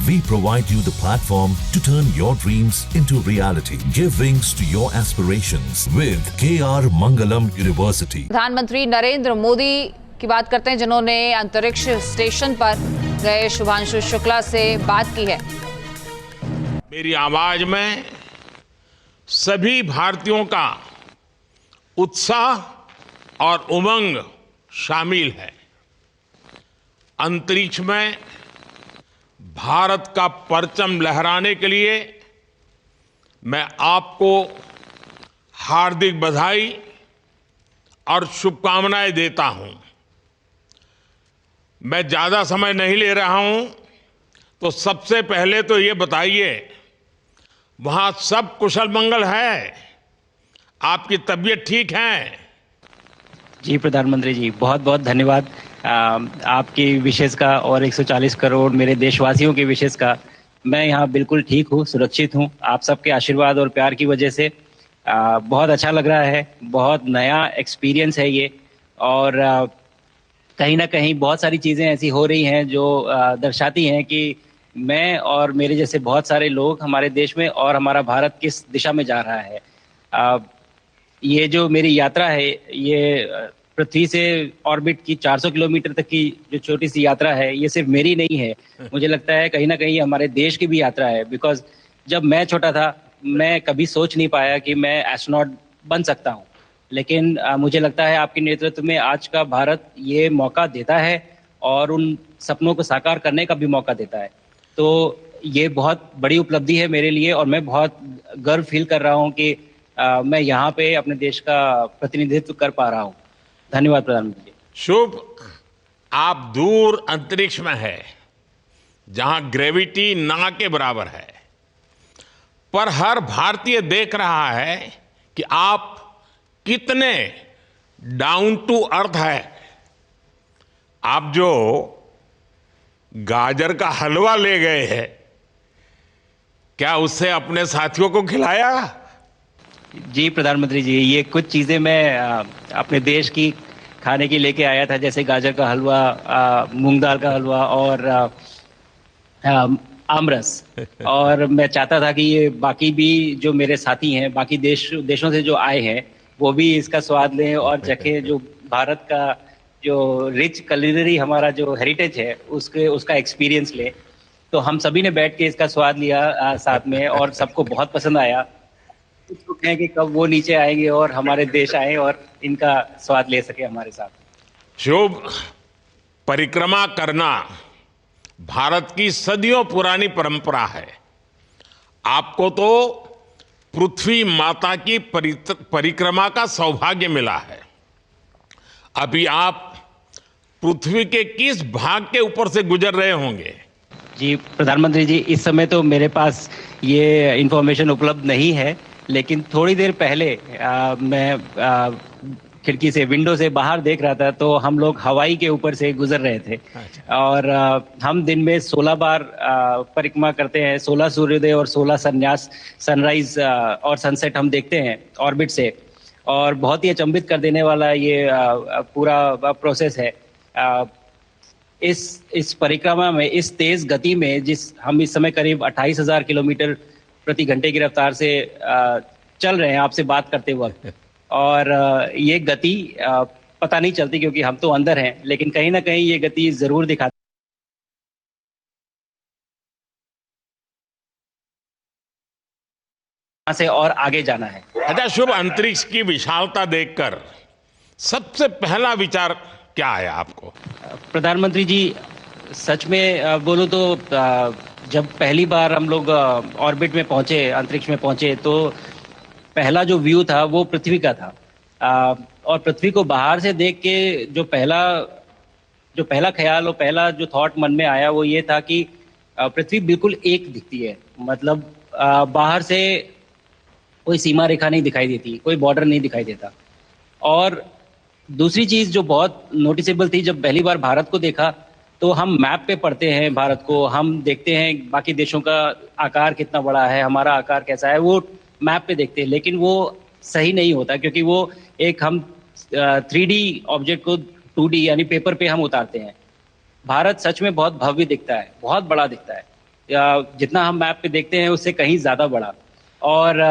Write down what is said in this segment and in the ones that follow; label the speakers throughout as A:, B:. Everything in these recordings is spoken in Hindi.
A: We provide you the platform to turn your dreams into reality. Give wings to your aspirations with KR Mangalam University.
B: प्रधानमंत्री नरेंद्र मोदी की बात करते हैं, जिन्होंने अंतरिक्ष स्टेशन पर गए शुभांशु शुक्ला से बात की है।
C: मेरी आवाज में सभी भारतीयों का उत्साह और उमंग शामिल है। अंतरिक्ष में भारत का परचम लहराने के लिए मैं आपको हार्दिक बधाई और शुभकामनाएं देता हूं। मैं ज्यादा समय नहीं ले रहा हूं, तो सबसे पहले तो ये बताइए, वहां सब कुशल मंगल है? आपकी तबीयत ठीक है?
D: जी प्रधानमंत्री जी, बहुत बहुत धन्यवाद आपकी विशेष का और 140 करोड़ मेरे देशवासियों की विशेष का। मैं यहाँ बिल्कुल ठीक हूँ, सुरक्षित हूँ। आप सबके आशीर्वाद और प्यार की वजह से बहुत अच्छा लग रहा है। बहुत नया एक्सपीरियंस है ये, और कहीं ना कहीं बहुत सारी चीज़ें ऐसी हो रही हैं जो दर्शाती हैं कि मैं और मेरे जैसे बहुत सारे लोग हमारे देश में और हमारा भारत किस दिशा में जा रहा है। ये जो मेरी यात्रा है, ये पृथ्वी से ऑर्बिट की 400 किलोमीटर तक की जो छोटी सी यात्रा है, ये सिर्फ मेरी नहीं है। मुझे लगता है कहीं ना कहीं हमारे देश की भी यात्रा है। बिकॉज जब मैं छोटा था, मैं कभी सोच नहीं पाया कि मैं एस्ट्रोनॉट बन सकता हूँ, लेकिन मुझे लगता है आपके नेतृत्व में आज का भारत ये मौका देता है और उन सपनों को साकार करने का भी मौका देता है। तो ये बहुत बड़ी उपलब्धि है मेरे लिए, और मैं बहुत गर्व फील कर रहा हूँ कि मैं यहाँ पे अपने देश का प्रतिनिधित्व कर पा रहा हूँ। धन्यवाद प्रधानमंत्री जी।
C: शुभ। आप दूर अंतरिक्ष में है, जहां ग्रेविटी ना के बराबर है, पर हर भारतीय देख रहा है कि आप कितने डाउन टू अर्थ है। आप जो गाजर का हलवा ले गए हैं, क्या उससे अपने साथियों को खिलाया?
D: जी प्रधानमंत्री जी, ये कुछ चीज़ें मैं अपने देश की खाने की लेके आया था, जैसे गाजर का हलवा, मूंग दाल का हलवा और आमरस। और मैं चाहता था कि ये बाकी भी जो मेरे साथी हैं, बाकी देशों से जो आए हैं, वो भी इसका स्वाद लें और चखें, जो भारत का जो रिच कलिनरी हमारा जो हेरिटेज है उसका एक्सपीरियंस लें। तो हम सभी ने बैठ के इसका स्वाद लिया साथ में, और सबको बहुत पसंद आया। उसको कहें कि कब वो नीचे आएंगे और हमारे देश आए और इनका स्वाद ले सके हमारे साथ।
C: शुभ। परिक्रमा करना भारत की सदियों पुरानी परंपरा है। आपको तो पृथ्वी माता की परिक्रमा का सौभाग्य मिला है। अभी आप पृथ्वी के किस भाग के ऊपर से गुजर रहे होंगे?
D: जी प्रधानमंत्री जी, इस समय तो मेरे पास ये इंफॉर्मेशन उपलब्ध नहीं है, लेकिन थोड़ी देर पहले मैं खिड़की से, विंडो से बाहर देख रहा था, तो हम लोग हवाई के ऊपर से गुजर रहे थे। और हम दिन में 16 बार परिक्रमा करते हैं, 16 सूर्योदय और 16 सनराइज और सनसेट हम देखते हैं ऑर्बिट से। और बहुत ही अचंभित कर देने वाला ये पूरा प्रोसेस है। इस परिक्रमा में, इस तेज गति में, जिस हम इस समय करीब 28,000 किलोमीटर प्रति घंटे की रफ्तार से चल रहे हैं आपसे बात करते वक्त, और ये गति पता नहीं चलती क्योंकि हम तो अंदर हैं, लेकिन कहीं ना कहीं ये गति जरूर दिखाती से और आगे जाना है।
C: अच्छा शुभ, अंतरिक्ष की विशालता देखकर सबसे पहला विचार क्या आया आपको?
D: प्रधानमंत्री जी, सच में बोलो तो जब पहली बार हम लोग ऑर्बिट में पहुंचे, अंतरिक्ष में पहुंचे, तो पहला जो व्यू था वो पृथ्वी का था। और पृथ्वी को बाहर से देख के जो पहला ख्याल और पहला जो थॉट मन में आया वो ये था कि पृथ्वी बिल्कुल एक दिखती है। मतलब बाहर से कोई सीमा रेखा नहीं दिखाई देती, कोई बॉर्डर नहीं दिखाई देता। और दूसरी चीज जो बहुत नोटिसेबल थी, जब पहली बार भारत को देखा, तो हम मैप पे पढ़ते हैं भारत को, हम देखते हैं बाकी देशों का आकार कितना बड़ा है, हमारा आकार कैसा है, वो मैप पे देखते हैं। लेकिन वो सही नहीं होता, क्योंकि वो एक हम 3D ऑब्जेक्ट को 2D यानी पेपर पे हम उतारते हैं। भारत सच में बहुत भव्य दिखता है, बहुत बड़ा दिखता है। जितना हम मैप पे देखते हैं उससे कहीं ज़्यादा बड़ा। और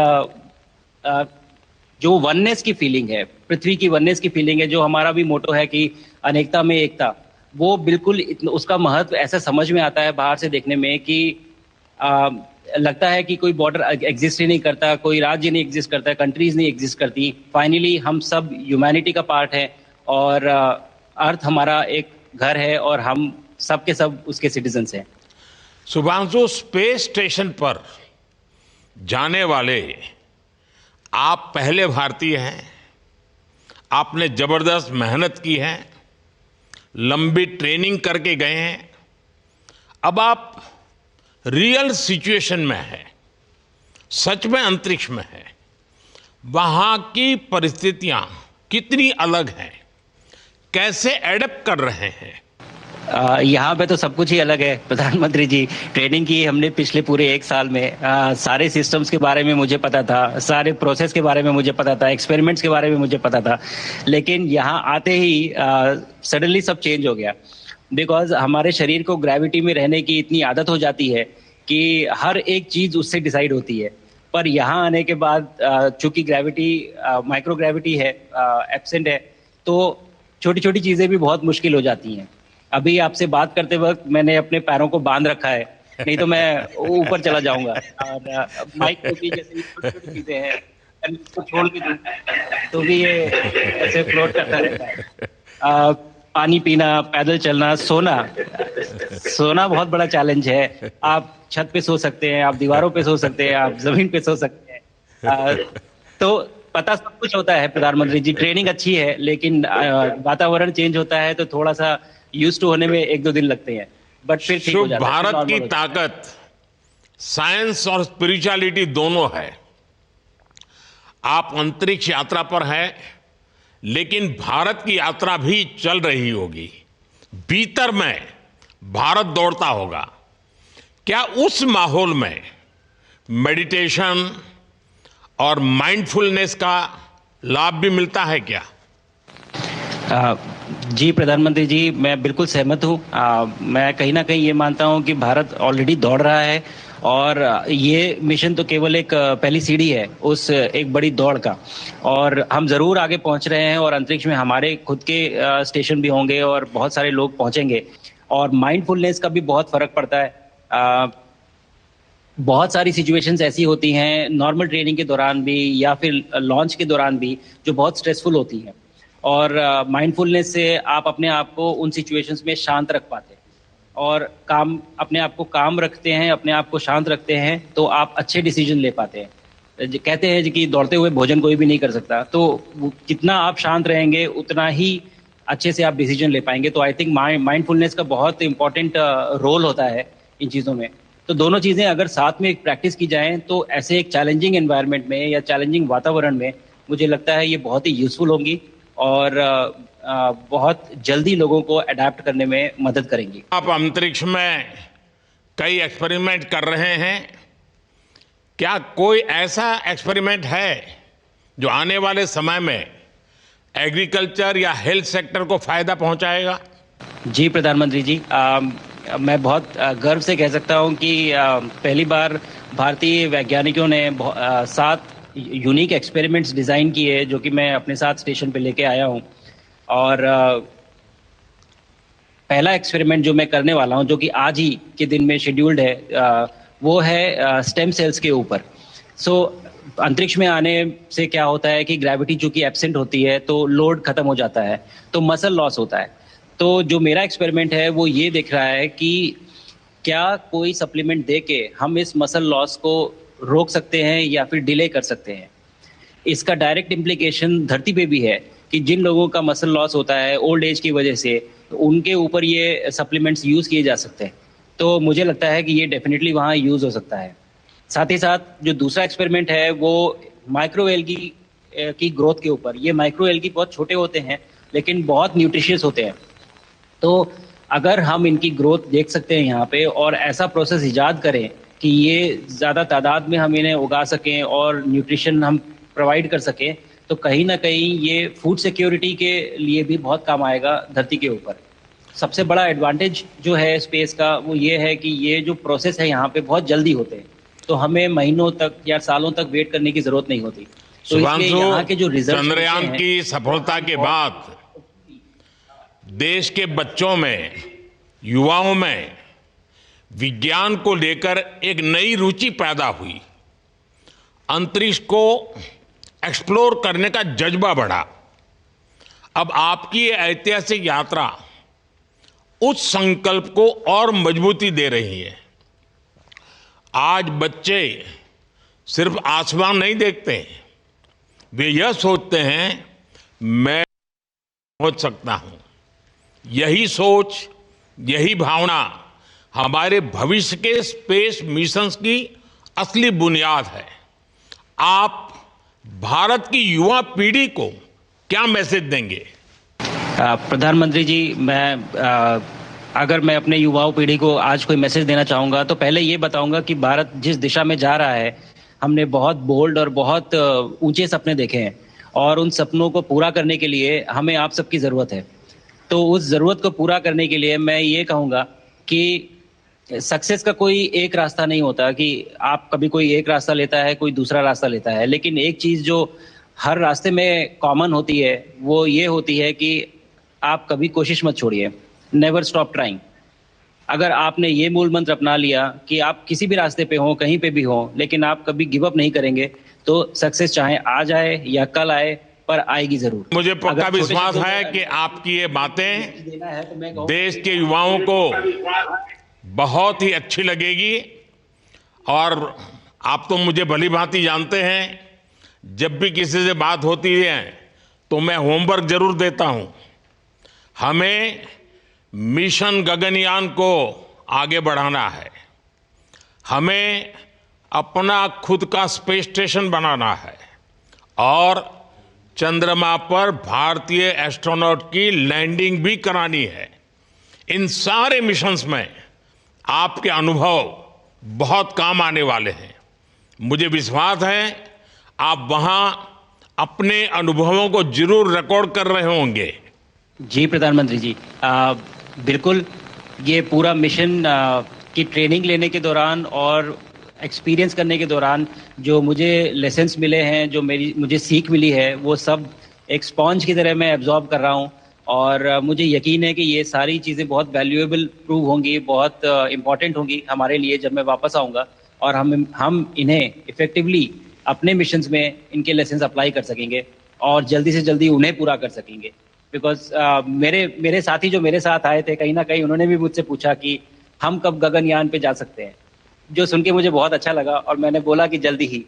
D: जो वननेस की फीलिंग है, पृथ्वी की वननेस की फीलिंग है, जो हमारा भी मोटो है कि अनेकता में एकता, वो बिल्कुल उसका महत्व ऐसा समझ में आता है बाहर से देखने में कि लगता है कि कोई बॉर्डर एग्जिस्ट ही नहीं करता, कोई राज्य नहीं एग्जिस्ट करता, कंट्रीज नहीं एग्जिस्ट करती। फाइनली हम सब ह्यूमैनिटी का पार्ट है और अर्थ हमारा एक घर है और हम सब के सब उसके सिटीजन्स हैं।
C: शुभांशु, स्पेस स्टेशन पर जाने वाले आप पहले भारतीय हैं। आपने जबरदस्त मेहनत की है, लंबी ट्रेनिंग करके गए हैं। अब आप रियल सिचुएशन में हैं, सच में अंतरिक्ष में हैं। वहां की परिस्थितियां कितनी अलग हैं, कैसे एडप्ट कर रहे हैं?
D: यहाँ पे तो सब कुछ ही अलग है प्रधानमंत्री जी। ट्रेनिंग की हमने पिछले पूरे 1 साल में। सारे सिस्टम्स के बारे में मुझे पता था, सारे प्रोसेस के बारे में मुझे पता था, एक्सपेरिमेंट्स के बारे में मुझे पता था, लेकिन यहाँ आते ही सडनली सब चेंज हो गया। बिकॉज हमारे शरीर को ग्रेविटी में रहने की इतनी आदत हो जाती है कि हर एक चीज़ उससे डिसाइड होती है। पर यहाँ आने के बाद चूंकि ग्रेविटी माइक्रो ग्रेविटी है, एब्सेंट है, तो छोटी छोटी चीज़ें भी बहुत मुश्किल हो जाती हैं। अभी आपसे बात करते वक्त मैंने अपने पैरों को बांध रखा है, नहीं तो मैं ऊपर चला जाऊंगा। और माइक को भी जैसे छोटी चीजें हैं, इसको छोड़ के दूं तो भी ये ऐसे फ्लोट करता रहता है। पानी पीना, पैदल चलना, सोना बहुत बड़ा चैलेंज है। आप छत पे सो सकते हैं, आप दीवारों पे सो सकते हैं, आप जमीन पे सो सकते हैं। तो पता सब कुछ होता है प्रधानमंत्री जी। ट्रेनिंग अच्छी है, लेकिन वातावरण चेंज होता है तो थोड़ा सा यूज्ड टू होने में 1-2 दिन लगते हैं, बट फिर ठीक हो जाता है।
C: भारत की ताकत साइंस और स्पिरिचुअलिटी दोनों है। आप अंतरिक्ष यात्रा पर हैं, लेकिन भारत की यात्रा भी चल रही होगी। भीतर में भारत दौड़ता होगा। क्या उस माहौल में मेडिटेशन और माइंडफुलनेस का लाभ भी मिलता है क्या?
D: जी प्रधानमंत्री जी, मैं बिल्कुल सहमत हूँ। मैं कहीं ना कहीं ये मानता हूँ कि भारत ऑलरेडी दौड़ रहा है और ये मिशन तो केवल एक पहली सीढ़ी है उस एक बड़ी दौड़ का। और हम ज़रूर आगे पहुँच रहे हैं और अंतरिक्ष में हमारे खुद के स्टेशन भी होंगे और बहुत सारे लोग पहुँचेंगे। और माइंडफुलनेस का भी बहुत फ़र्क पड़ता है। बहुत सारी सिचुएशंस ऐसी होती हैं नॉर्मल ट्रेनिंग के दौरान भी या फिर लॉन्च के दौरान भी, जो बहुत स्ट्रेसफुल होती हैं। और माइंडफुलनेस से आप अपने आप को उन सिचुएशंस में शांत रख पाते हैं और अपने आप को काम रखते हैं, अपने आप को शांत रखते हैं, तो आप अच्छे डिसीजन ले पाते हैं। कहते हैं कि दौड़ते हुए भोजन कोई भी नहीं कर सकता, तो जितना आप शांत रहेंगे उतना ही अच्छे से आप डिसीजन ले पाएंगे। तो आई थिंक माइंडफुलनेस का बहुत इंपॉर्टेंट रोल होता है इन चीज़ों में। तो दोनों चीज़ें अगर साथ में प्रैक्टिस की जाएँ तो ऐसे एक चैलेंजिंग एनवायरनमेंट में या चैलेंजिंग वातावरण में मुझे लगता है ये बहुत ही यूजफुल होंगी और बहुत जल्दी लोगों को अडैप्ट करने में मदद करेंगी।
C: आप अंतरिक्ष में कई एक्सपेरिमेंट कर रहे हैं। क्या कोई ऐसा एक्सपेरिमेंट है जो आने वाले समय में एग्रीकल्चर या हेल्थ सेक्टर को फायदा पहुंचाएगा?
D: जी प्रधानमंत्री जी, मैं बहुत गर्व से कह सकता हूं कि पहली बार भारतीय वैज्ञानिकों ने 7 यूनिक एक्सपेरिमेंट्स डिज़ाइन किए जो कि मैं अपने साथ स्टेशन पे लेके आया हूं। और पहला एक्सपेरिमेंट जो मैं करने वाला हूं, जो कि आज ही के दिन में शेड्यूल्ड है, वो है स्टेम सेल्स के ऊपर। अंतरिक्ष में आने से क्या होता है कि ग्रेविटी चूंकि एब्सेंट होती है तो लोड खत्म हो जाता है, तो मसल लॉस होता है। तो जो मेरा एक्सपेरिमेंट है वो ये देख रहा है कि क्या कोई सप्लीमेंट दे के हम इस मसल लॉस को रोक सकते हैं या फिर डिले कर सकते हैं। इसका डायरेक्ट इम्प्लीकेशन धरती पे भी है कि जिन लोगों का मसल लॉस होता है ओल्ड एज की वजह से, तो उनके ऊपर ये सप्लीमेंट्स यूज़ किए जा सकते हैं। तो मुझे लगता है कि ये डेफिनेटली वहाँ यूज़ हो सकता है। साथ ही साथ जो दूसरा एक्सपेरिमेंट है वो माइक्रो एल्गी की ग्रोथ के ऊपर। ये माइक्रो एल्गी बहुत छोटे होते हैं लेकिन बहुत न्यूट्रिशियस होते हैं। तो अगर हम इनकी ग्रोथ देख सकते हैं यहाँ पे और ऐसा प्रोसेस इजाद करें कि ये ज़्यादा तादाद में हम इन्हें उगा सकें और न्यूट्रिशन हम प्रोवाइड कर सकें, तो कहीं ना कहीं ये फूड सिक्योरिटी के लिए भी बहुत काम आएगा धरती के ऊपर। सबसे बड़ा एडवांटेज जो है स्पेस का वो ये है कि ये जो प्रोसेस है यहाँ पे बहुत जल्दी होते हैं, तो हमें महीनों तक या सालों तक वेट करने की जरूरत नहीं होती। तो इसलिए यहाँ के जो रिजल्ट
C: चंद्रयान की सफलता के बाद देश के बच्चों में, युवाओं में विज्ञान को लेकर एक नई रुचि पैदा हुई। अंतरिक्ष को एक्सप्लोर करने का जज्बा बढ़ा। अब आपकी ये ऐतिहासिक यात्रा उस संकल्प को और मजबूती दे रही है। आज बच्चे सिर्फ आसमान नहीं देखते, वे यह सोचते हैं मैं पहुंच सकता हूं। यही सोच, यही भावना हमारे भविष्य के स्पेस मिशंस की असली बुनियाद है। आप भारत की युवा पीढ़ी को क्या मैसेज देंगे?
D: प्रधानमंत्री जी, अगर मैं अपने युवाओं पीढ़ी को आज कोई मैसेज देना चाहूँगा तो पहले ये बताऊँगा कि भारत जिस दिशा में जा रहा है, हमने बहुत बोल्ड और बहुत ऊंचे सपने देखे हैं और उन सपनों को पूरा करने के लिए हमें आप सबकी ज़रूरत है। तो उस ज़रूरत को पूरा करने के लिए मैं ये कहूँगा कि सक्सेस का कोई एक रास्ता नहीं होता कि आप कभी कोई एक रास्ता लेता है, कोई दूसरा रास्ता लेता है, लेकिन एक चीज़ जो हर रास्ते में कॉमन होती है वो ये होती है कि आप कभी कोशिश मत छोड़िए, नेवर स्टॉप ट्राइंग। अगर आपने ये मूल मंत्र अपना लिया कि आप किसी भी रास्ते पे हो, कहीं पे भी हो, लेकिन आप कभी गिव अप नहीं करेंगे, तो सक्सेस चाहे आज आए या कल आए, पर आएगी जरूर।
C: मुझे पक्का विश्वास है कि आपकी ये बातें देश के युवाओं को बहुत ही अच्छी लगेगी। और आप तो मुझे भली भांति जानते हैं, जब भी किसी से बात होती है तो मैं होमवर्क जरूर देता हूं। हमें मिशन गगनयान को आगे बढ़ाना है, हमें अपना खुद का स्पेस स्टेशन बनाना है और चंद्रमा पर भारतीय एस्ट्रोनॉट की लैंडिंग भी करानी है। इन सारे मिशंस में आपके अनुभव बहुत काम आने वाले हैं। मुझे विश्वास है आप वहां अपने अनुभवों को जरूर रिकॉर्ड कर रहे होंगे।
D: जी प्रधानमंत्री जी, बिल्कुल। ये पूरा मिशन की ट्रेनिंग लेने के दौरान और एक्सपीरियंस करने के दौरान जो मुझे लेसन्स मिले हैं, जो मुझे सीख मिली है, वो सब एक स्पॉन्ज की तरह मैं एब्जॉर्ब कर रहा हूँ और मुझे यकीन है कि ये सारी चीज़ें बहुत वैल्यूएबल प्रूव होंगी, बहुत इम्पॉर्टेंट होंगी हमारे लिए जब मैं वापस आऊँगा और हम इन्हें इफ़ेक्टिवली अपने मिशंस में इनके लेसन्स अप्लाई कर सकेंगे और जल्दी से जल्दी उन्हें पूरा कर सकेंगे। बिकॉज मेरे साथी जो मेरे साथ आए थे, कहीं ना कहीं उन्होंने भी मुझसे पूछा कि हम कब गगनयान पे जा सकते हैं, जो सुन के मुझे बहुत अच्छा लगा और मैंने बोला कि जल्दी ही।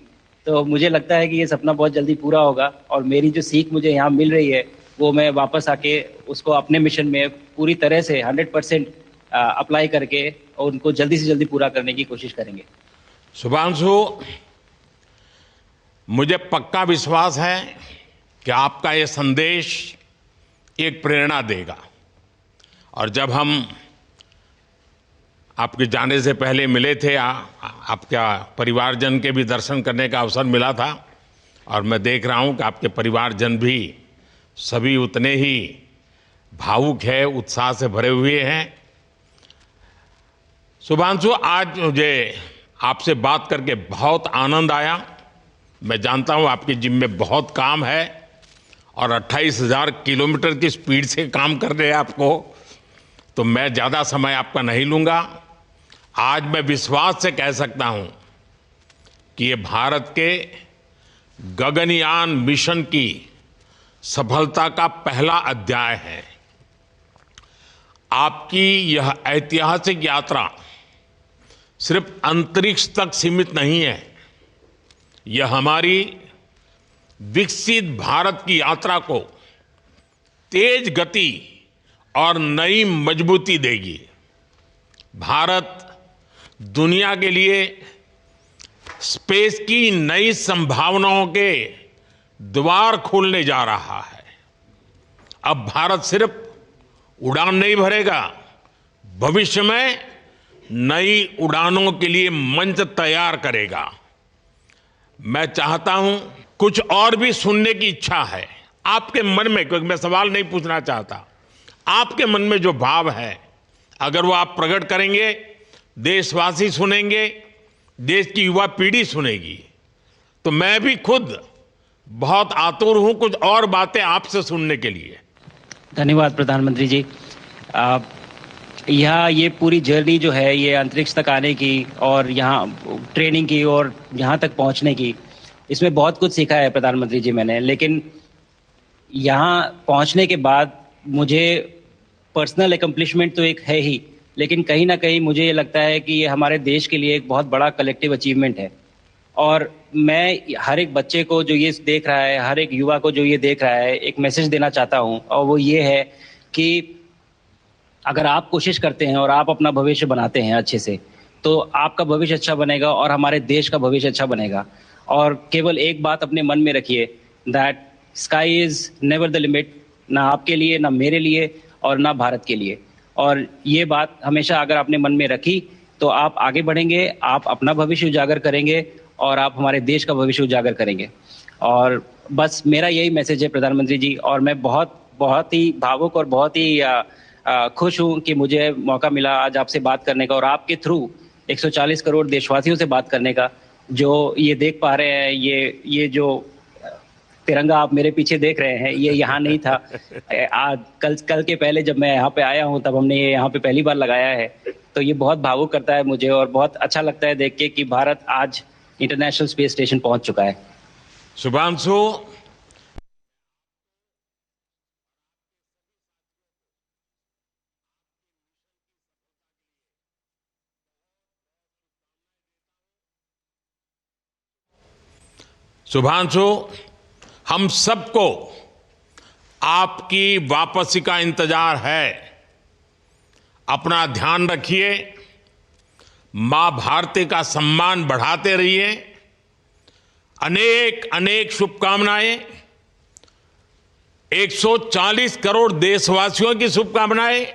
D: तो मुझे लगता है कि ये सपना बहुत जल्दी पूरा होगा और मेरी जो सीख मुझे यहाँ मिल रही है वो मैं वापस आके उसको अपने मिशन में पूरी तरह से 100% अप्लाई करके और उनको जल्दी से जल्दी पूरा करने की कोशिश करेंगे।
C: शुभांशु, मुझे पक्का विश्वास है कि आपका ये संदेश एक प्रेरणा देगा। और जब हम आपके जाने से पहले मिले थे, आपका परिवारजन के भी दर्शन करने का अवसर मिला था और मैं देख रहा हूं कि आपके परिवारजन भी सभी उतने ही भावुक है, उत्साह से भरे हुए हैं। शुभांशु, आज मुझे आपसे बात करके बहुत आनंद आया। मैं जानता हूं आपकी जिम में बहुत काम है और 28,000 किलोमीटर की स्पीड से काम कर रहे हैं आपको, तो मैं ज़्यादा समय आपका नहीं लूँगा। आज मैं विश्वास से कह सकता हूं कि ये भारत के गगनयान मिशन की सफलता का पहला अध्याय है। आपकी यह ऐतिहासिक यात्रा सिर्फ अंतरिक्ष तक सीमित नहीं है, यह हमारी विकसित भारत की यात्रा को तेज गति और नई मजबूती देगी। भारत दुनिया के लिए स्पेस की नई संभावनाओं के द्वार खोलने जा रहा है। अब भारत सिर्फ उड़ान नहीं भरेगा, भविष्य में नई उड़ानों के लिए मंच तैयार करेगा। मैं चाहता हूं, कुछ और भी सुनने की इच्छा है आपके मन में, क्योंकि मैं सवाल नहीं पूछना चाहता, आपके मन में जो भाव है, अगर वो आप प्रकट करेंगे, देशवासी सुनेंगे, देश की युवा पीढ़ी सुनेगी, तो मैं भी खुद बहुत आतुर हूं कुछ और बातें आपसे सुनने के लिए।
D: धन्यवाद प्रधानमंत्री जी। यहाँ ये पूरी जर्नी जो है, ये अंतरिक्ष तक आने की और यहाँ ट्रेनिंग की और यहाँ तक पहुँचने की, इसमें बहुत कुछ सीखा है प्रधानमंत्री जी मैंने। लेकिन यहाँ पहुँचने के बाद मुझे पर्सनल एकम्प्लिशमेंट तो एक है ही, लेकिन कहीं ना कहीं मुझे ये लगता है कि ये हमारे देश के लिए एक बहुत बड़ा कलेक्टिव अचीवमेंट है। और मैं हर एक बच्चे को जो ये देख रहा है, हर एक युवा को जो ये देख रहा है, एक मैसेज देना चाहता हूँ, और वो ये है कि अगर आप कोशिश करते हैं और आप अपना भविष्य बनाते हैं अच्छे से, तो आपका भविष्य अच्छा बनेगा और हमारे देश का भविष्य अच्छा बनेगा। और केवल एक बात अपने मन में रखिए, that sky is never the limit, ना आपके लिए, ना मेरे लिए और ना भारत के लिए। और ये बात हमेशा अगर आपने मन में रखी तो आप आगे बढ़ेंगे, आप अपना भविष्य उजागर करेंगे और आप हमारे देश का भविष्य उजागर करेंगे। और बस मेरा यही मैसेज है प्रधानमंत्री जी। और मैं बहुत ही भावुक और बहुत ही खुश हूँ कि मुझे मौका मिला आज आपसे बात करने का और आपके थ्रू 140 करोड़ देशवासियों से बात करने का। जो ये देख पा रहे हैं, ये जो तिरंगा आप मेरे पीछे देख रहे हैं, ये यहाँ नहीं था। आज कल के पहले जब मैं यहाँ पे आया हूँ, तब हमने ये यहाँ पे पहली बार लगाया है। तो ये बहुत भावुक करता है मुझे और बहुत अच्छा लगता है देख के कि भारत आज इंटरनेशनल स्पेस स्टेशन पहुँच चुका है।
C: शुभांशु, हम सबको आपकी वापसी का इंतजार है। अपना ध्यान रखिए, मां भारती का सम्मान बढ़ाते रहिए। अनेक अनेक शुभकामनाएं, 140 करोड़ देशवासियों की शुभकामनाएं,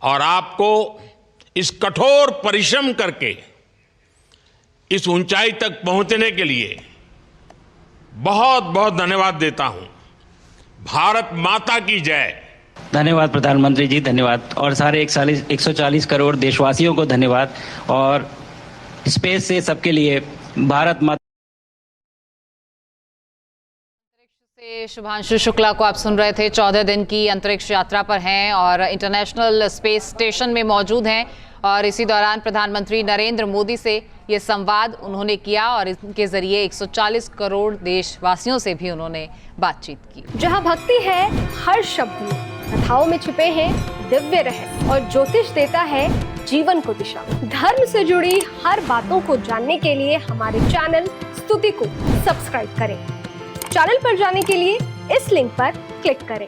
C: और आपको इस कठोर परिश्रम करके इस ऊंचाई तक पहुंचने के लिए बहुत बहुत धन्यवाद देता हूं। भारत माता की जय।
D: धन्यवाद प्रधानमंत्री जी, धन्यवाद। और सारे 140 करोड़ देशवासियों को धन्यवाद। और स्पेस से सबके लिए भारत माता।
B: से शुभांशु शुक्ला को आप सुन रहे थे। 14 दिन की अंतरिक्ष यात्रा पर हैं और इंटरनेशनल स्पेस स्टेशन में मौजूद हैं। और इसी दौरान प्रधानमंत्री नरेंद्र मोदी से ये संवाद उन्होंने किया और इनके जरिए 140 करोड़ देशवासियों से भी उन्होंने बातचीत की।
E: जहां भक्ति है हर शब्द में, कथाओं में छुपे हैं दिव्य रहस्य और ज्योतिष देता है जीवन को दिशा। धर्म से जुड़ी हर बातों को जानने के लिए हमारे चैनल स्तुति को सब्सक्राइब करें। चैनल पर जाने के लिए इस लिंक पर क्लिक करें।